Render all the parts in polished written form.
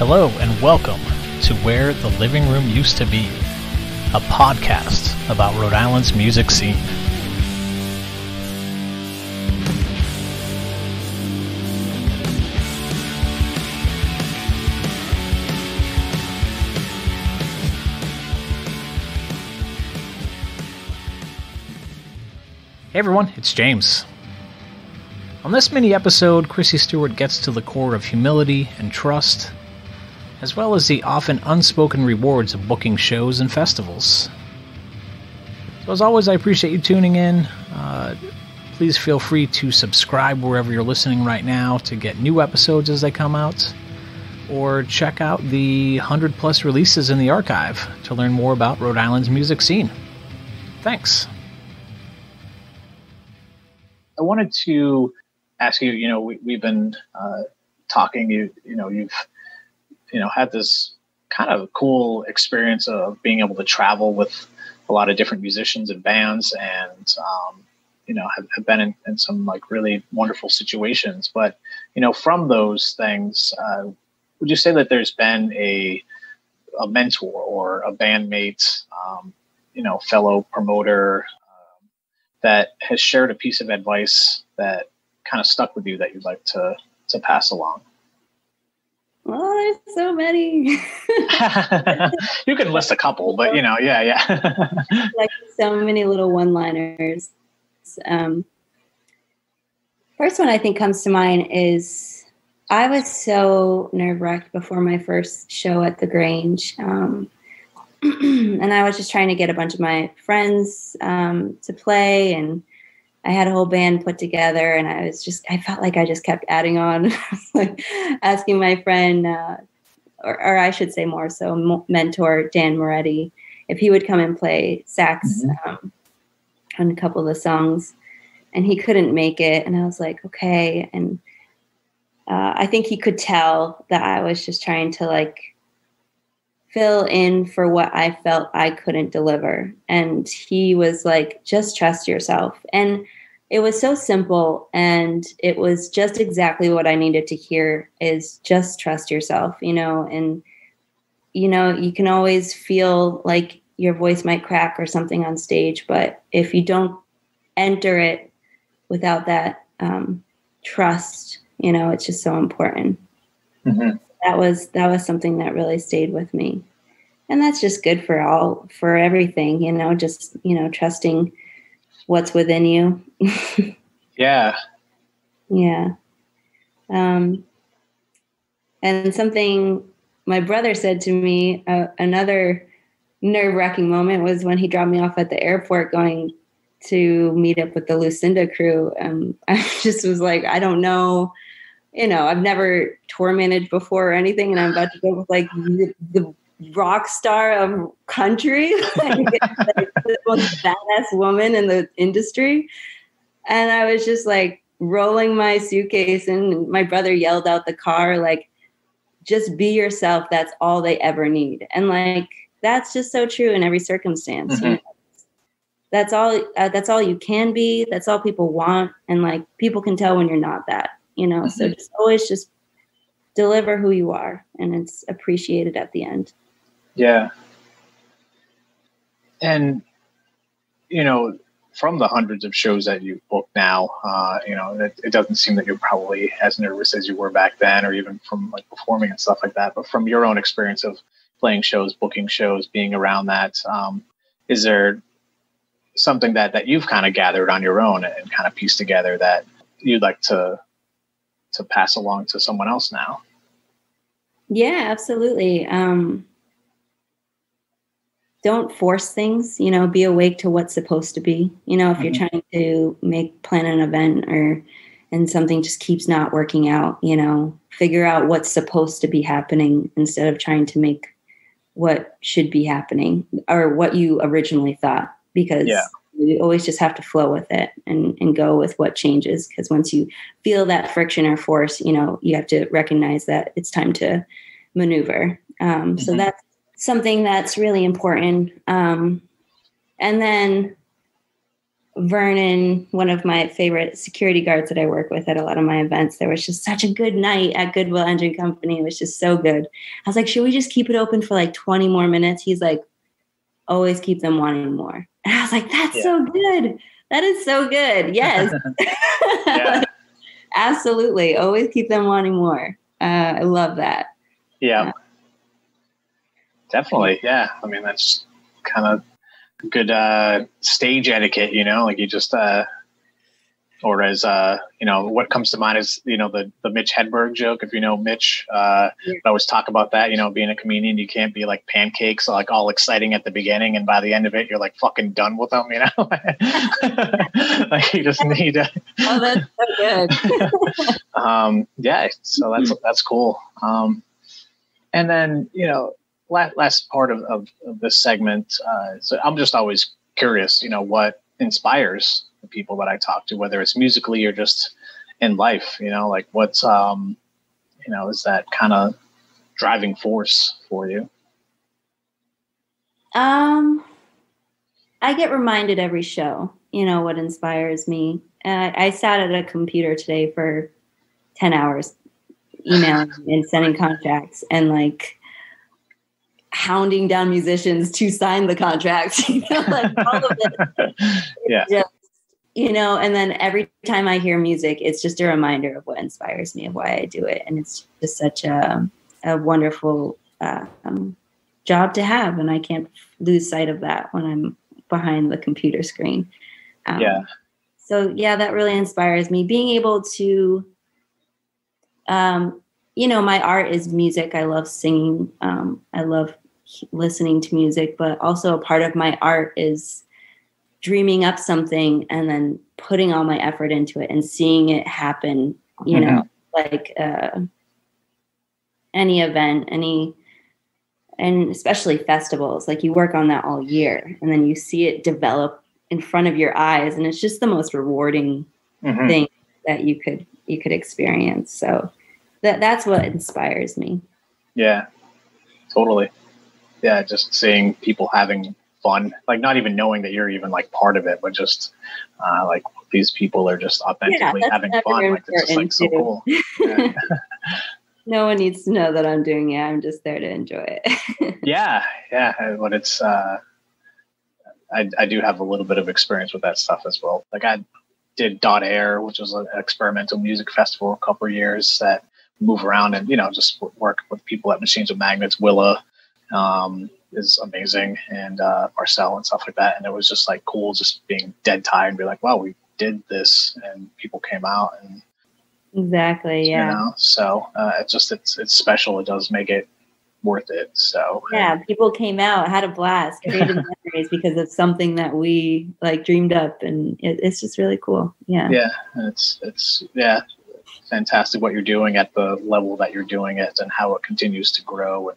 Hello and welcome to Where the Living Room Used to Be, a podcast about Rhode Island's music scene. Hey everyone, it's James. On this mini episode, Chrissy Stewart gets to the core of humility and trust, as well as the often unspoken rewards of booking shows and festivals. So as always, I appreciate you tuning in. Please feel free to subscribe wherever you're listening right now to get new episodes as they come out, or check out the 100 plus releases in the archive to learn more about Rhode Island's music scene. Thanks. I wanted to ask you, we've been talking, you've had this kind of cool experience of being able to travel with a lot of different musicians and bands and, have been in some like really wonderful situations. But, from those things, would you say that there's been a mentor or a bandmate, fellow promoter that has shared a piece of advice that kind of stuck with you that you'd like to pass along? Well, there's so many. You can list a couple, but yeah. Like so many little one-liners. First one I think comes to mind is I was so nerve-wracked before my first show at the Grange. And I was just trying to get a bunch of my friends to play, and I had a whole band put together, and I felt like I just kept adding on, like asking my friend, or I should say more so, mentor Dan Moretti, if he would come and play sax on a couple of the songs, and he couldn't make it. And I was like, okay. And I think he could tell that I was just trying to like fill in for what I felt I couldn't deliver. And he was like, just trust yourself. And it was so simple. And it was just exactly what I needed to hear is just trust yourself, and, you can always feel like your voice might crack or something on stage, but if you don't enter it without that trust, it's just so important. Mm-hmm. That was something that really stayed with me. And that's just good for everything, just, trusting what's within you. Yeah. Yeah. And something my brother said to me, another nerve-wracking moment was when he dropped me off at the airport going to meet up with the Lucinda crew. I just was like, I don't know. I've never tour managed before or anything, and I'm about to go with like the rock star of country, like the most badass woman in the industry. And I was just like rolling my suitcase, and my brother yelled out the car, like, just be yourself. That's all they ever need. And like, that's just so true in every circumstance. Mm-hmm. That's all you can be. That's all people want. And like, people can tell when you're not that. Mm-hmm. So just always just deliver who you are, and it's appreciated at the end. Yeah. And, from the hundreds of shows that you've booked now, it doesn't seem that you're probably as nervous as you were back then, or even from like performing and stuff like that. But from your own experience of playing shows, booking shows, being around that, is there something that you've kind of gathered on your own and kind of pieced together that you'd like to pass along to someone else now? Yeah, absolutely. Don't force things, be awake to what's supposed to be. If you're trying to plan an event and something just keeps not working out, figure out what's supposed to be happening instead of trying to make what should be happening or what you originally thought, because you always just have to flow with it and go with what changes. Because once you feel that friction or force, you have to recognize that it's time to maneuver. So that's something that's really important. And then Vernon, one of my favorite security guards that I work with at a lot of my events, there was just such a good night at Goodwill Engine Company. It was just so good. I was like, should we just keep it open for like 20 more minutes? He's like, always keep them wanting more. And I was like, that's so good. That is so good. Yes. Yeah. Absolutely. Always keep them wanting more. I love that. Yeah. Definitely. Yeah. I mean, that's kind of good stage etiquette, like you just or as what comes to mind is the Mitch Hedberg joke. If you know Mitch, I always talk about that. Being a comedian, you can't be like pancakes, like all exciting at the beginning, and by the end of it, you're like fucking done with them. Like you just need to. Oh, that's so good. Yeah, so that's cool. And then last part of this segment. So I'm just always curious, what inspires the people that I talk to, whether it's musically or just in life, like what's, is that kind of driving force for you? I get reminded every show, what inspires me. I sat at a computer today for 10 hours emailing and sending contracts and like hounding down musicians to sign the contracts, like all of it. Yeah. Just, and then every time I hear music, it's just a reminder of what inspires me, of why I do it. And it's just such a wonderful job to have. And I can't lose sight of that when I'm behind the computer screen. So that really inspires me. Being able to, my art is music. I love singing. I love listening to music, but also a part of my art is dreaming up something and then putting all my effort into it and seeing it happen, like any event, and especially festivals, like you work on that all year and then you see it develop in front of your eyes. And it's just the most rewarding thing that you could experience. So that's what inspires me. Yeah, totally. Yeah. Just seeing people having fun, like not even knowing that you're even like part of it, but just like these people are just authentically having fun. Like it's just like so cool. Yeah. No one needs to know that I'm doing it. I'm just there to enjoy it. Yeah. But it's I do have a little bit of experience with that stuff as well. Like I did Dot Air, which was an experimental music festival, a couple of years that move around and just work with people at Machines with Magnets. Willa is amazing, and Marcel and stuff like that. And it was just like cool, just being dead tired and be like, wow, we did this, and people came out and exactly, yeah. So it's special. It does make it worth it. So people came out, had a blast, created memories because of something that we like dreamed up, and it's just really cool. It's fantastic what you're doing at the level that you're doing it, and how it continues to grow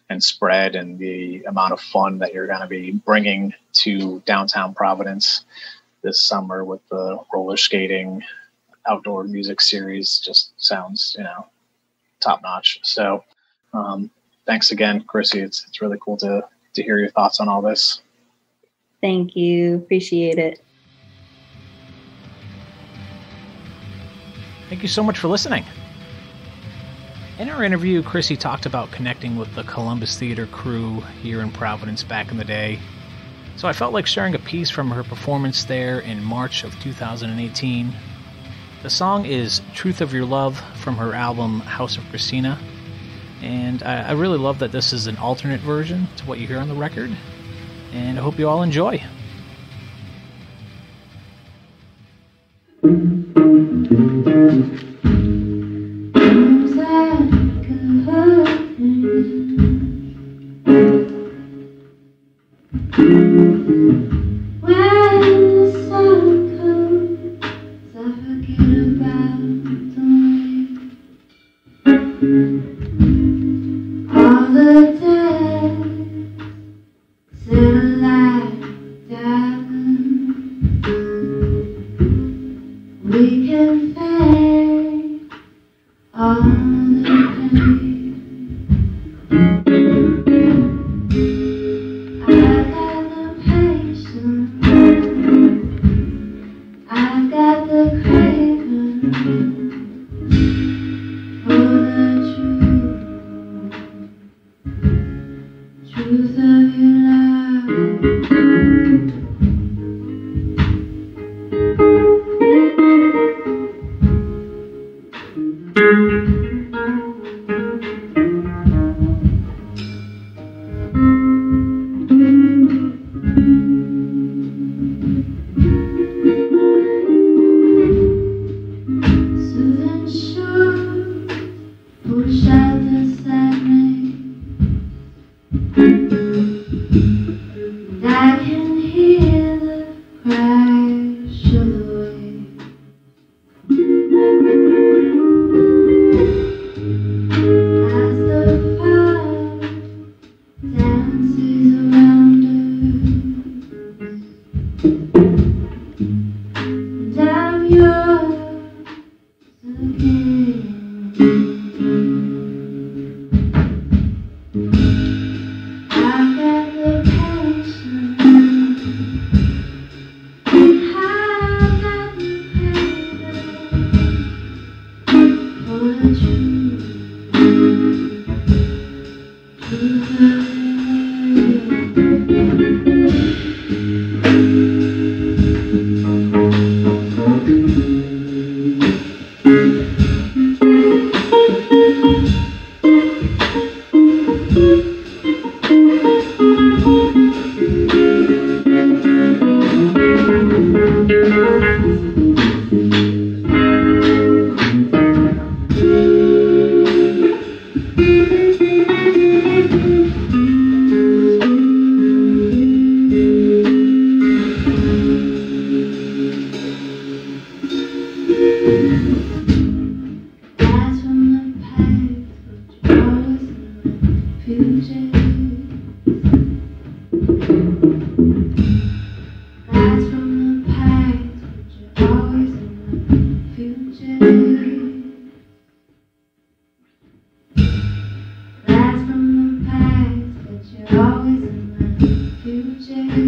and spread, and the amount of fun that you're going to be bringing to downtown Providence this summer with the roller skating outdoor music series just sounds top notch. So thanks again, Chrissy. It's really cool to hear your thoughts on all this. Thank you. Appreciate it. Thank you so much for listening. In our interview, Chrissy talked about connecting with the Columbus Theater crew here in Providence back in the day. So I felt like sharing a piece from her performance there in March of 2018. The song is Truth of Your Love from her album House of Christina. And I really love that this is an alternate version to what you hear on the record. And I hope you all enjoy. I got the patience. can hear the crash of the waves as the fire dances around us, and I'm yours again. I've got the passion, I've got the passion for the truth, to love. That's from the past, but you're always in my future.